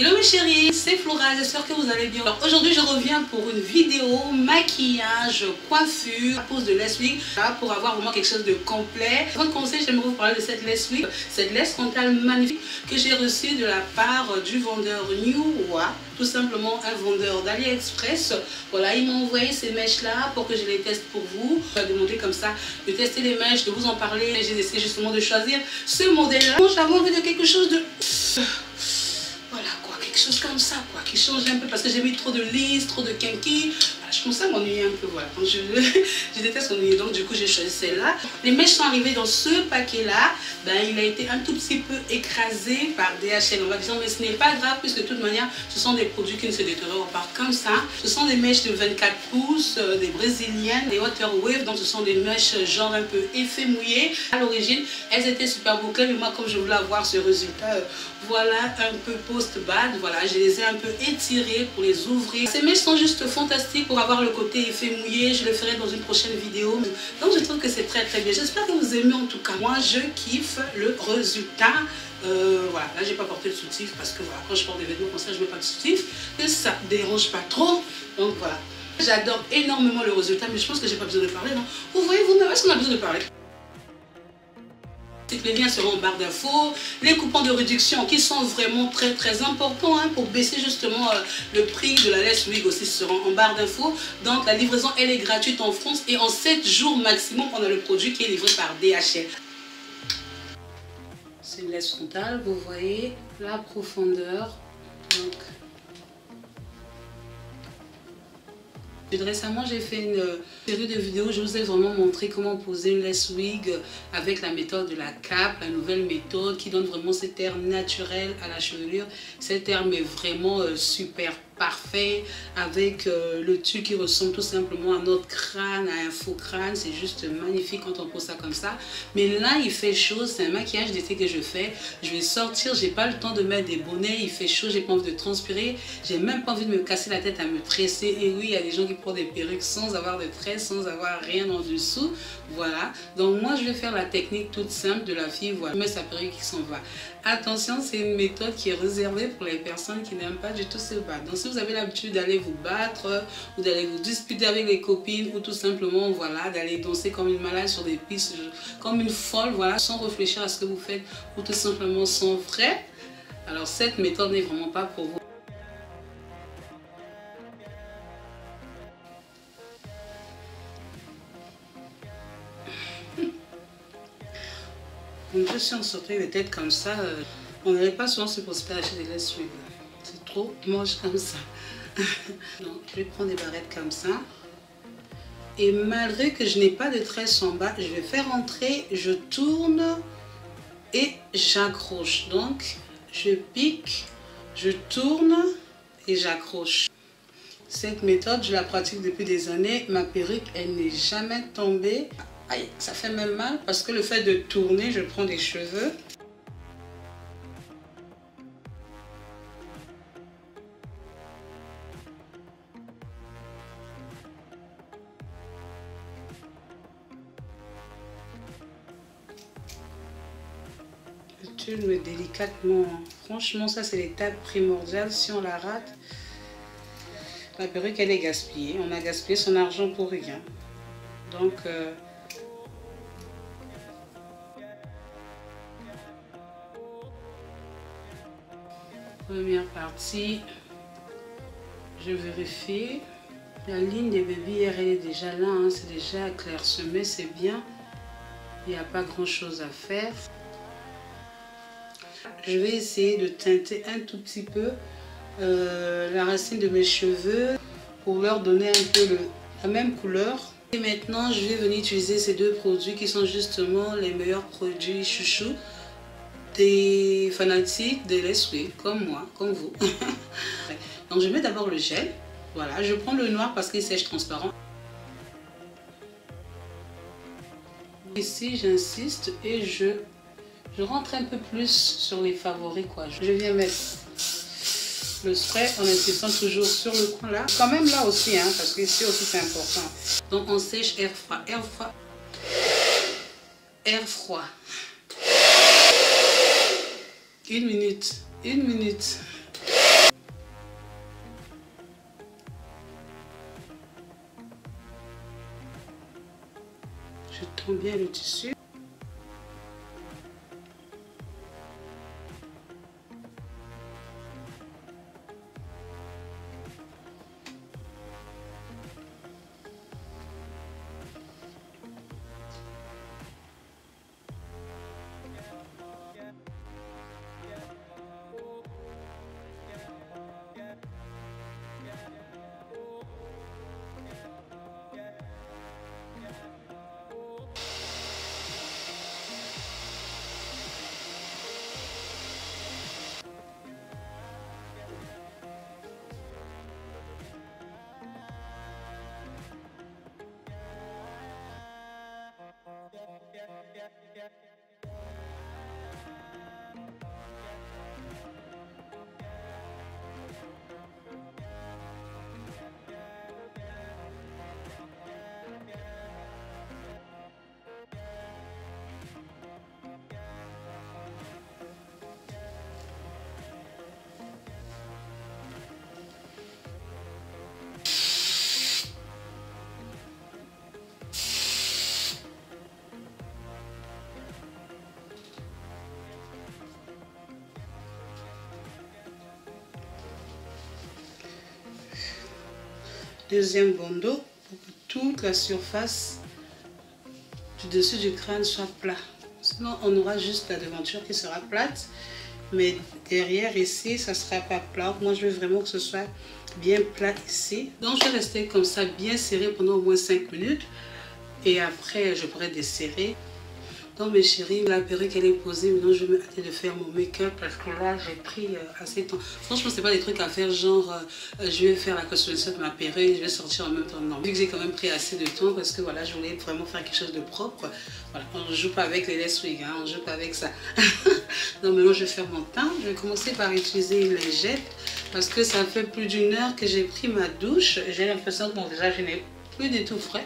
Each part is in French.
Hello mes chéris, c'est Flora, j'espère que vous allez bien. Alors aujourd'hui je reviens pour une vidéo maquillage, coiffure, pose de lace wig pour avoir vraiment quelque chose de complet. Avant de commencer, j'aimerais vous parler de cette lace wig, cette lace frontale magnifique que j'ai reçue de la part du vendeur Newwa, tout simplement un vendeur d'AliExpress. Voilà, il m'a envoyé ces mèches là pour que je les teste pour vous. Il m'a demandé comme ça de tester les mèches, de vous en parler. J'ai essayé justement de choisir ce modèle là. J'avais envie de quelque chose de... Voilà quoi, quelque chose comme ça quoi, qui change un peu parce que j'ai mis trop de lisse, trop de kinky. Voilà, je commence à m'ennuyer un peu, voilà. Donc je déteste m'ennuyer, donc du coup j'ai choisi celle-là. Les mèches sont arrivées dans ce paquet-là. Ben, il a été un tout petit peu écrasé par DHL. On va dire, mais ce n'est pas grave puisque de toute manière, ce sont des produits qui ne se détériorent pas comme ça. Ce sont des mèches de 24 pouces, des brésiliennes, des water wave. Donc ce sont des mèches genre un peu effet mouillé. À l'origine, elles étaient super bouclées, mais moi comme je voulais avoir ce résultat, voilà un peu post-bad. Voilà, je les ai un peu étirées pour les ouvrir. Ces mèches sont juste fantastiques pour avoir le côté effet mouillé. Je le ferai dans une prochaine vidéo. Donc je trouve que c'est très très bien. J'espère que vous aimez en tout cas. Moi je kiffe le résultat. Voilà, là j'ai pas porté de soutif parce que voilà, quand je porte des vêtements comme ça, je mets pas de soutif, que ça dérange pas trop. Donc voilà, j'adore énormément le résultat, mais je pense que j'ai pas besoin de parler, non? Vous voyez vous-même, est-ce qu'on a besoin de parler? Les liens seront en barre d'infos, les coupons de réduction qui sont vraiment très très importants pour baisser justement le prix de la lace wig aussi seront en barre d'infos. Donc la livraison elle est gratuite en France et en 7 jours maximum on a le produit qui est livré par DHL. C'est une lace frontale, vous voyez la profondeur. Donc, récemment, j'ai fait une série de vidéos, je vous ai vraiment montré comment poser une lace wig avec la méthode de la cape, la nouvelle méthode qui donne vraiment cet air naturel à la chevelure. Cet air mais vraiment super parfait avec le tube qui ressemble tout simplement à notre crâne, à un faux crâne. C'est juste magnifique quand on pose ça comme ça. Mais là, il fait chaud, c'est un maquillage d'été que je fais. Je vais sortir, j'ai pas le temps de mettre des bonnets, il fait chaud, j'ai pas envie de transpirer, j'ai même pas envie de me casser la tête à me tresser. Et oui, il y a des gens qui portent des perruques sans avoir de tresses, sans avoir rien en dessous. Voilà, donc moi je vais faire la technique toute simple de la fille, voilà, met sa perruque qui s'en va. Attention, c'est une méthode qui est réservée pour les personnes qui n'aiment pas du tout se battre. Donc si vous avez l'habitude d'aller vous battre ou d'aller vous disputer avec les copines ou tout simplement voilà d'aller danser comme une malade sur des pistes, comme une folle, voilà, sans réfléchir à ce que vous faites ou tout simplement sans vrai, alors cette méthode n'est vraiment pas pour vous. Donc je suis en sortie de tête comme ça, on n'allait pas souvent se poser à acheter des lace wig. C'est trop moche comme ça. Donc je vais prendre des barrettes comme ça. Et malgré que je n'ai pas de tresses en bas, je vais faire entrer, je tourne et j'accroche. Donc je pique, je tourne et j'accroche. Cette méthode, je la pratique depuis des années. Ma perruque, elle n'est jamais tombée. Aïe, ça fait même mal parce que le fait de tourner, je prends des cheveux. Je tourne délicatement. Franchement, ça c'est l'étape primordiale. Si on la rate, la perruque elle est gaspillée. On a gaspillé son argent pour rien. Donc, première partie, je vérifie. La ligne des baby hair, elle est déjà là, c'est déjà clairsemé, c'est bien. Il n'y a pas grand chose à faire. Je vais essayer de teinter un tout petit peu la racine de mes cheveux pour leur donner un peu la même couleur. Et maintenant, je vais venir utiliser ces deux produits qui sont justement les meilleurs produits chouchou des fanatiques de lace wig, comme moi, comme vous. Donc je mets d'abord le gel. Voilà, je prends le noir parce qu'il sèche transparent. Ici, j'insiste et je rentre un peu plus sur les favoris, quoi. Je viens mettre le spray en insistant toujours sur le coin là. Quand même là aussi, parce que ici aussi c'est important. Donc on sèche air froid, air froid, air froid. 1 minute, 1 minute. Je tends bien le tissu. Deuxième bandeau pour que toute la surface du dessus du crâne soit plat. Sinon, on aura juste la devanture qui sera plate, mais derrière ici, ça ne sera pas plat. Moi, je veux vraiment que ce soit bien plat ici. Donc, je vais rester comme ça, bien serré pendant au moins 5 minutes. Et après, je pourrai desserrer. Donc mes chéris, la perruque elle est posée, maintenant je vais me hâter de faire mon make-up parce que là j'ai pris assez de temps. Franchement c'est pas des trucs à faire genre je vais faire la customisation de ma perruque, je vais sortir en même temps. Non, vu que j'ai quand même pris assez de temps parce que voilà je voulais vraiment faire quelque chose de propre. Voilà, on ne joue pas avec les lace wigs, hein, on ne joue pas avec ça. Donc maintenant je vais faire mon teint. Je vais commencer par utiliser une lingette parce que ça fait plus d'1 heure que j'ai pris ma douche. J'ai l'impression que mon visage n'est plus du tout frais.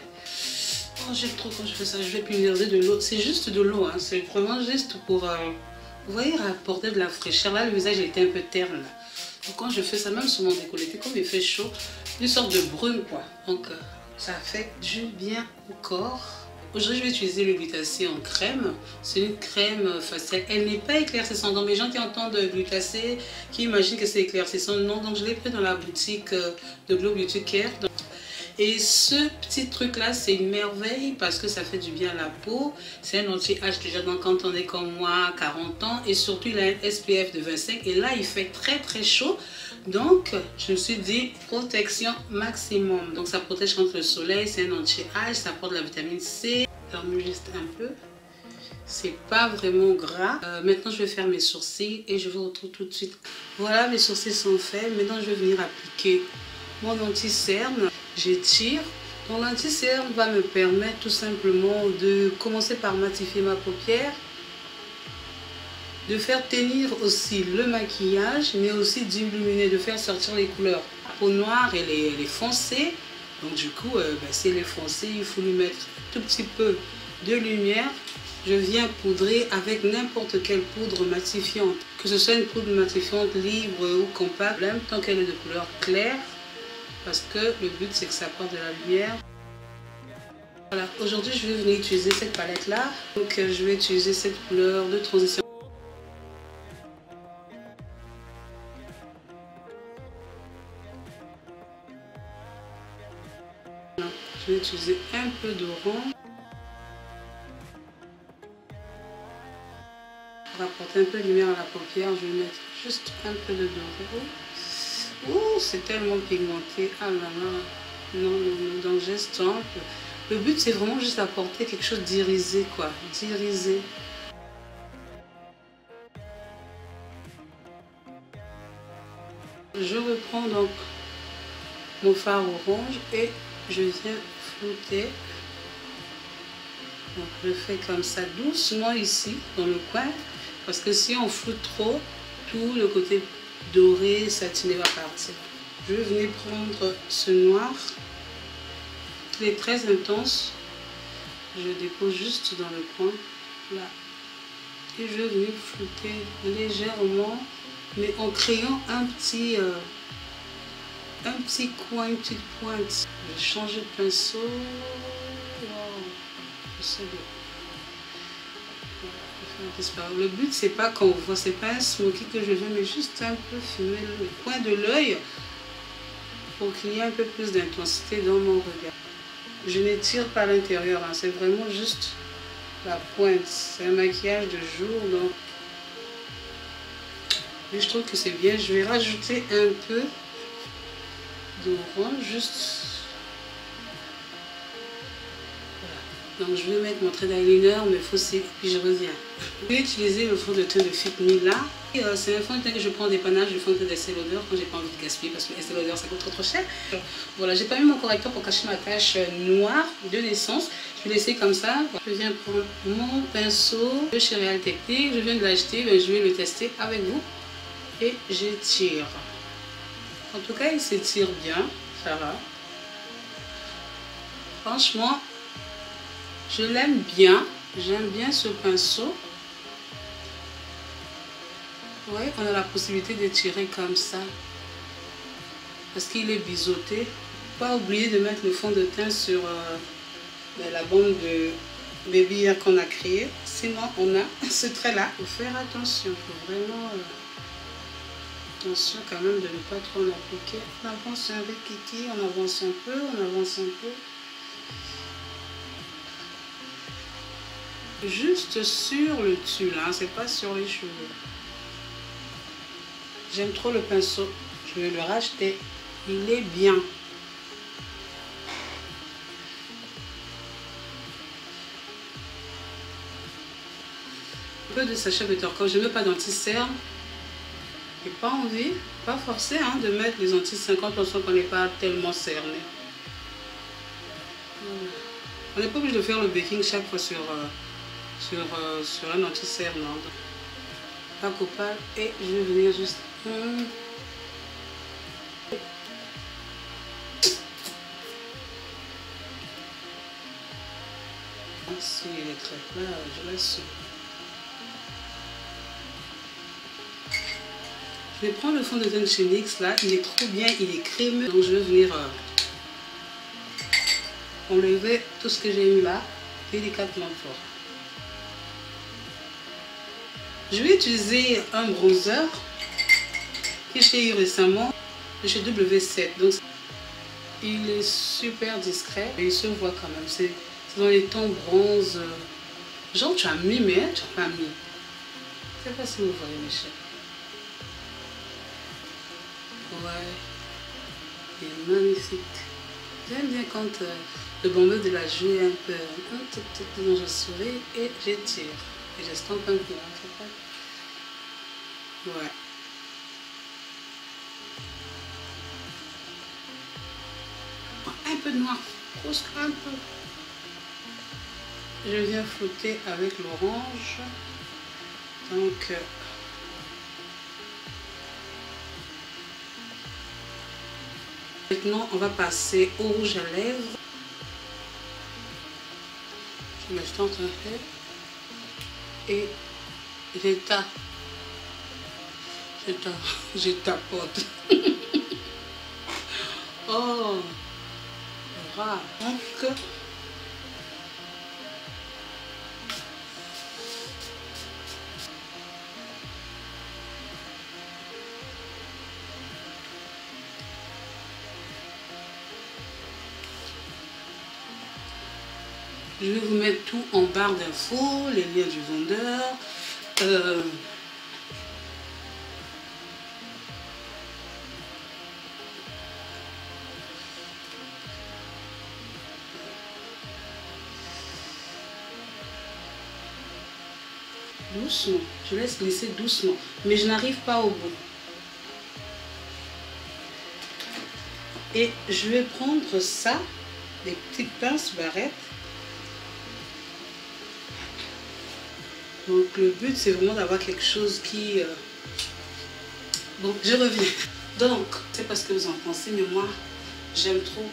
Oh, j'aime trop quand je fais ça, je vais pulvériser de l'eau. C'est juste de l'eau, hein. C'est vraiment juste pour, vous voyez, apporter de la fraîcheur. Là, le visage était un peu terne. Donc quand je fais ça, même sur mon décolleté, comme il fait chaud, une sorte de brume, quoi. Donc ça fait du bien au corps. Aujourd'hui, je vais utiliser le Glutacé en crème. C'est une crème faciale. Elle n'est pas éclaircissante. Donc, les gens qui entendent Glutacé, qui imaginent que c'est éclaircissant, non. Donc, je l'ai pris dans la boutique de Glow Beauty Care. Et ce petit truc là c'est une merveille parce que ça fait du bien à la peau. C'est un anti-âge déjà, donc quand on est comme moi 40 ans et surtout il a un SPF de 25 et là il fait très chaud. Donc je me suis dit protection maximum. Donc ça protège contre le soleil, c'est un anti-âge, ça apporte de la vitamine C. Alors juste un peu. C'est pas vraiment gras. Maintenant je vais faire mes sourcils et je vous retrouve tout de suite. Voilà, mes sourcils sont faits. Maintenant je vais venir appliquer mon anti-cerne. J'étire. Donc l'anti-cerne va me permettre tout simplement de commencer par matifier ma paupière, de faire tenir aussi le maquillage, mais aussi d'illuminer, de faire sortir les couleurs. La peau noire, elle est foncée. Donc du coup, si elle est foncée, il faut lui mettre un tout petit peu de lumière. Je viens poudrer avec n'importe quelle poudre matifiante. Que ce soit une poudre matifiante libre ou compacte, tant qu'elle est de couleur claire. Parce que le but c'est que ça apporte de la lumière. Voilà, aujourd'hui je vais venir utiliser cette palette là. Donc je vais utiliser cette couleur de transition. Je vais utiliser un peu d'orange. Pour apporter un peu de lumière à la paupière, je vais mettre juste un peu de doré. Oh, c'est tellement pigmenté. Ah là là. Non. Donc j'estompe. Le but c'est vraiment juste d'apporter quelque chose d'irisé, quoi. D'irisé. Je reprends donc mon fard orange et je viens flouter. Donc je fais comme ça doucement ici, dans le coin. Parce que si on floute trop, tout le côté doré, satiné va partir. Je vais venir prendre ce noir. Il est très intense. Je dépose juste dans le coin, là. Et je vais venir flouter légèrement, mais en créant un petit coin, une petite pointe. Je vais changer de pinceau. Wow. j'essaie de faire disparaître. Le but, c'est pas qu'on voit, c'est pas un smoky que je veux, mais juste un peu fumer le coin de l'œil pour qu'il y ait un peu plus d'intensité dans mon regard. Je n'étire pas l'intérieur, hein, c'est vraiment juste la pointe. C'est un maquillage de jour, donc et je trouve que c'est bien. Je vais rajouter un peu d'orange, juste. Voilà. Donc je vais mettre mon trait d'eyeliner, mais faussé, puis je reviens. Je vais utiliser le fond de teint de Fit Me là. C'est un fond de teint que je prends en dépannage, le fond de teint d'Estée Lauder quand j'ai pas envie de gaspiller parce que Estée Lauder ça coûte trop cher. Voilà, j'ai pas mis mon correcteur pour cacher ma tache noire de naissance. Je vais laisser comme ça. Je viens prendre mon pinceau de chez Real Technique. Je viens de l'acheter, je vais le tester avec vous. Et j'étire. En tout cas, il s'étire bien, ça va. Franchement, je l'aime bien. J'aime bien ce pinceau. Oui, on a la possibilité d'étirer comme ça. Parce qu'il est biseauté. Pas oublier de mettre le fond de teint sur la bande de Baby Hair qu'on a créé. Sinon, on a ce trait-là. Il faut faire attention. Il faut vraiment... attention quand même de ne pas trop en appliquer. On avance avec Kiki, on avance un peu, on avance un peu. Juste sur le tulle, hein, c'est pas sur les cheveux. J'aime trop le pinceau, je vais le racheter. Il est bien. Un peu de sachet de Torco, je ne mets pas d'anti-cerne. J'ai pas envie, pas forcé hein, de mettre les anti-50 lorsqu'on n'est pas tellement cerné. On n'est pas obligé de faire le baking chaque fois sur un anti-cernant. Pas coupable et je vais venir juste... Si il est très plat, je laisse. Je vais prendre le fond de teint chez NYX là, il est trop bien, il est crémeux. Donc je vais venir enlever tout ce que j'ai mis là, délicatement fort. Je vais utiliser un bronzer que j'ai eu récemment de chez W7. Donc il est super discret et il se voit quand même. C'est dans les tons bronze. Genre tu as mis mais tu n'as pas mis. Je ne sais pas si vous voyez mes chers. Ouais, il est magnifique. J'aime bien quand le bonbon de la joue est un peu donc je souris et j'étire. Et j'estompe un peu. Hein, ouais. Un peu de noir, presque un peu. Je viens flouter avec l'orange. Donc maintenant, on va passer au rouge à lèvres. Je me tente un peu. Et je tapote. Oh, voilà. Donc, je vais vous mettre tout en barre d'infos, les liens du vendeur. Doucement, je laisse glisser doucement, mais je n'arrive pas au bout. Et je vais prendre ça, des petites pinces barrettes. Donc le but c'est vraiment d'avoir quelque chose qui... Bon, je reviens. Donc, je ne sais pas ce que vous en pensez, mais moi, j'aime trop.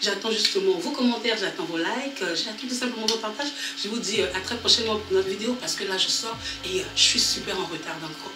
J'attends justement vos commentaires, j'attends vos likes, j'attends tout simplement vos partages. Je vous dis à très prochainement pour notre vidéo parce que là je sors et je suis super en retard dans le cours.